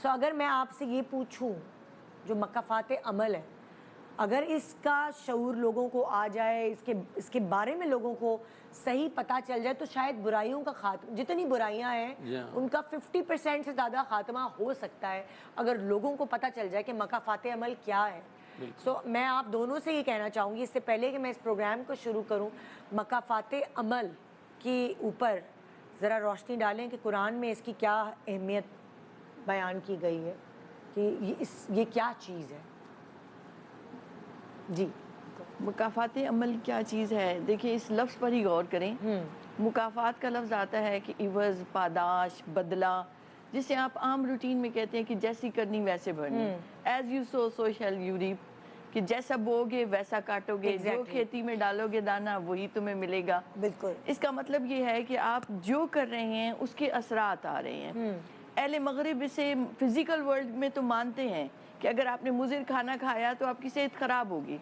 سو اگر میں آپ سے یہ پوچھوں جو مکافات عمل ہے، اگر اس کا شعور لوگوں کو آ جائے، اس کے بارے میں لوگوں کو صحیح پتہ چل جائے، تو شاید برائیوں کا خاتمہ، جتنی برائیاں ہیں ان کا 50% سے زیادہ خاتمہ ہو سکتا ہے اگر لوگوں کو پتہ چل جائے کہ مکافات عمل کیا ہے. سو میں آپ دونوں سے یہ کہنا چاہوں گی، اس سے پہلے کہ میں اس پروگرام کو شروع کروں، مکافات عمل کے اوپر ذرا روشنی ڈالیں کہ قرآن میں اس کی کیا اہمیت بیان کی گئی ہے، کہ یہ کیا چیز ہے. جی، مکافات عمل کیا چیز ہے؟ دیکھیں اس لفظ پر ہی غور کریں. مکافات کا لفظ آتا ہے کہ عوض، پاداش، بدلہ، جسے آپ عام روٹین میں کہتے ہیں کہ جیسی کرنی ویسے بھرنی. As you sow so shall you reap, کہ جیسا بو گے ویسا کاٹو گے، جو کھیتی میں ڈالو گے دانا وہی تمہیں ملے گا. بالکل. اس کا مطلب یہ ہے کہ آپ جو کر رہے ہیں اس کے اثرات آ رہے ہیں. اہل مغرب اسے فزیکل ورلڈ میں تو مانتے ہیں کہ اگر آپ نے مضر کھانا کھایا تو آپ کی صحت خراب ہوگی.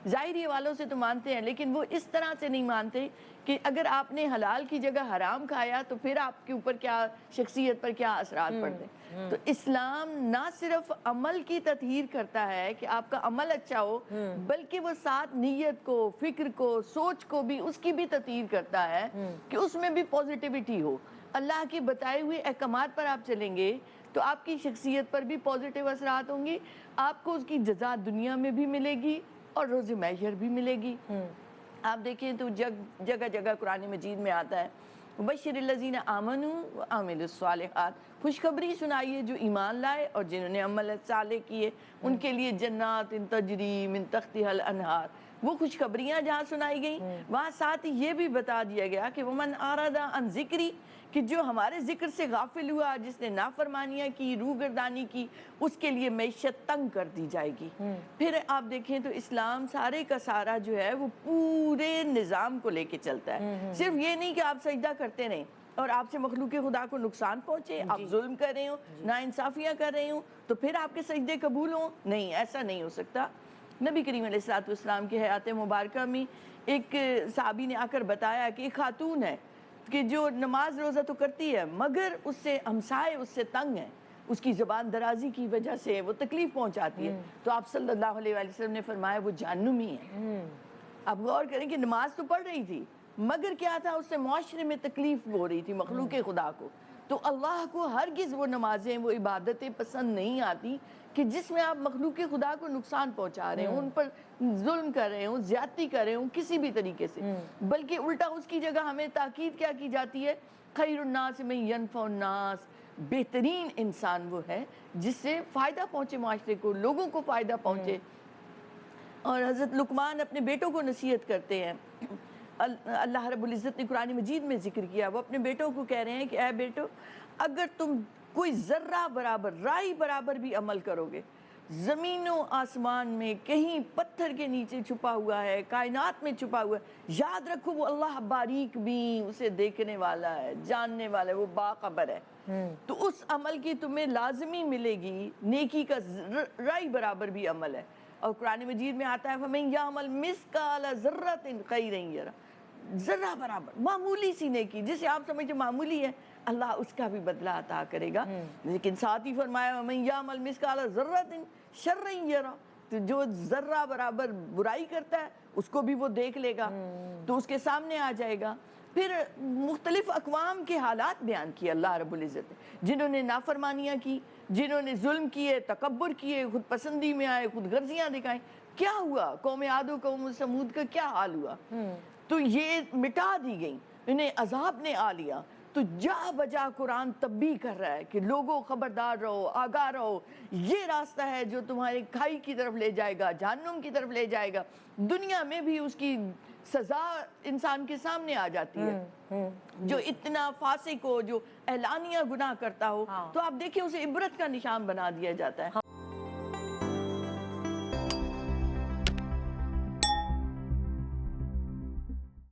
ظاہری والوں سے تو مانتے ہیں، لیکن وہ اس طرح سے نہیں مانتے کہ اگر آپ نے حلال کی جگہ حرام کھایا تو پھر آپ کے اوپر کیا، شخصیت پر کیا اثرات پڑتے ہیں. تو اسلام نہ صرف عمل کی تطہیر کرتا ہے کہ آپ کا عمل اچھا ہو، بلکہ وہ ساتھ نیت کو، فکر کو، سوچ کو بھی، اس کی بھی تطہیر کرتا ہے کہ اس میں بھی پازیٹیوٹی ہو. اللہ کے بتائے ہوئے احکامات پر آپ چلیں گے تو آپ کی شخصیت پر بھی پازیٹیو اثرات ہوں گی، آپ کو اس کی جزا دنیا میں بھی ملے گی اور روز محشر بھی ملے گی. آپ دیکھیں تو جگہ جگہ قرآن مجید میں آتا ہے بشر الذین آمنوا وعملوا الصالحات، خوشخبری سنائیے جو ایمان لائے اور جنہوں نے عمل صالح کیے، ان کے لیے جنات تجری من تحتها الانہار. وہ خوشخبریاں جہاں سنائی گئیں وہاں ساتھ یہ بھی بتا دیا گیا کہ ومن اعرض عن ذکری، کہ جو ہمارے ذکر سے غافل ہوا، جس نے نافرمانیاں کی، روگردانی کی، اس کے لیے معیشت تنگ کر دی جائے گی. پھر آپ دیکھیں تو اسلام سارے کا سارا جو ہے وہ پورے نظام کو لے کے چلتا ہے. صرف یہ نہیں کہ آپ سجدہ کرتے رہیں اور آپ سے مخلوق خدا کو نقصان پہنچے، آپ ظلم کر رہے ہوں، ناانصافیاں کر رہے ہوں تو پھر آپ کے سجدے قبول ہوں. نہیں، ایسا نہیں ہو سکتا. نبی کریم علیہ السلام کی حیات مبارکہ میں ایک صحابی نے آ کر بتایا کہ ایک خاتون ہے کہ جو نماز روزہ تو کرتی ہے مگر اس سے ہمسائے اس سے تنگ ہیں، اس کی زبان درازی کی وجہ سے وہ تکلیف پہنچاتی ہے. تو آپ صلی اللہ علیہ وآلہ وسلم نے فرمایا وہ جہنمی ہے. آپ غور کریں کہ نماز تو پڑھ رہی تھی مگر کیا تھا، اس سے معاشرے میں تکلیف ہو رہی تھی مخلوق خدا کو. تو اللہ کو ہرگز وہ نمازیں، وہ عبادتیں پسند نہیں آتی کہ جس میں آپ مخلوق خدا کو نقصان پہنچا رہے ہوں، ان پر ظلم کر رہے ہوں، زیادتی کر رہے ہوں کسی بھی طریقے سے. بلکہ الٹا اس کی جگہ ہمیں تاکید کیا کی جاتی ہے، خیر الناس من ینفع الناس، بہترین انسان وہ ہے جس سے فائدہ پہنچے معاشرے کو، لوگوں کو فائدہ پہنچے. اور حضرت لقمان اپنے بیٹوں کو نصیحت کرتے ہیں. اللہ رب العزت نے قرآن مجید میں ذکر کیا، وہ اپنے بیٹوں کو کہہ رہے ہیں کہ اے بیٹو، اگر تم کوئی ذرہ برابر، رائی برابر بھی عمل کرو گے، زمین و آسمان میں کہیں پتھر کے نیچے چھپا ہوا ہے، کائنات میں چھپا ہوا ہے، یاد رکھو وہ اللہ باریک بھی اسے دیکھنے والا ہے، جاننے والا ہے، وہ باخبر ہے. تو اس عمل کی تمہیں لازمی ملے گی، نیکی کا رائی برابر بھی عمل ہے. اور قرآن مجید میں آتا ہے فَمَن يَعْمَلْ مِثْقَالَ ذَرَّةٍ خَيْرًا يَرَهُ، ذرہ برابر، معمولی سی نیکی جسے آپ سمجھتے معمولی ہے، اللہ اس کا بھی بدلہ عطا کرے گا. لیکن ساتھ ہی فرمایا وَمَن يَعْمَلْ مِثْقَالَ ذَرَّةٍ شَرًّا يَرَهُ، تو جو ذرہ برابر برائی کرتا ہے اس کو بھی وہ دیکھ لے گا، تو اس کے سامنے آ جائے گا. پھر مختلف اقوام کے حالات بیان کیے اللہ رب العزت نے، جنہوں نے نافرمانیاں کی، جنہوں نے ظلم کیے، تکبر کیے، خود پسندی میں آئے، خود غرضیاں دکھائیں. کیا ہوا؟ قوم عاد و قوم ثمود کا کیا حال ہوا؟ تو یہ مٹا دی گئیں، انہیں عذاب نے آ لیا. تو جا بجا قرآن تنبیہ کر رہا ہے کہ لوگوں خبردار رہو، آگاہ رہو، یہ راستہ ہے جو تمہارے کھائی کی طرف لے جائے گا، جہنم کی طرف لے جائے گا. دنیا میں بھی اس کی سزا انسان کے سامنے آ جاتی ہے. جو اتنا فاسق ہو، جو اعلانیہ گناہ کرتا ہو، تو آپ دیکھیں اسے عبرت کا نشان بنا دیا جاتا ہے.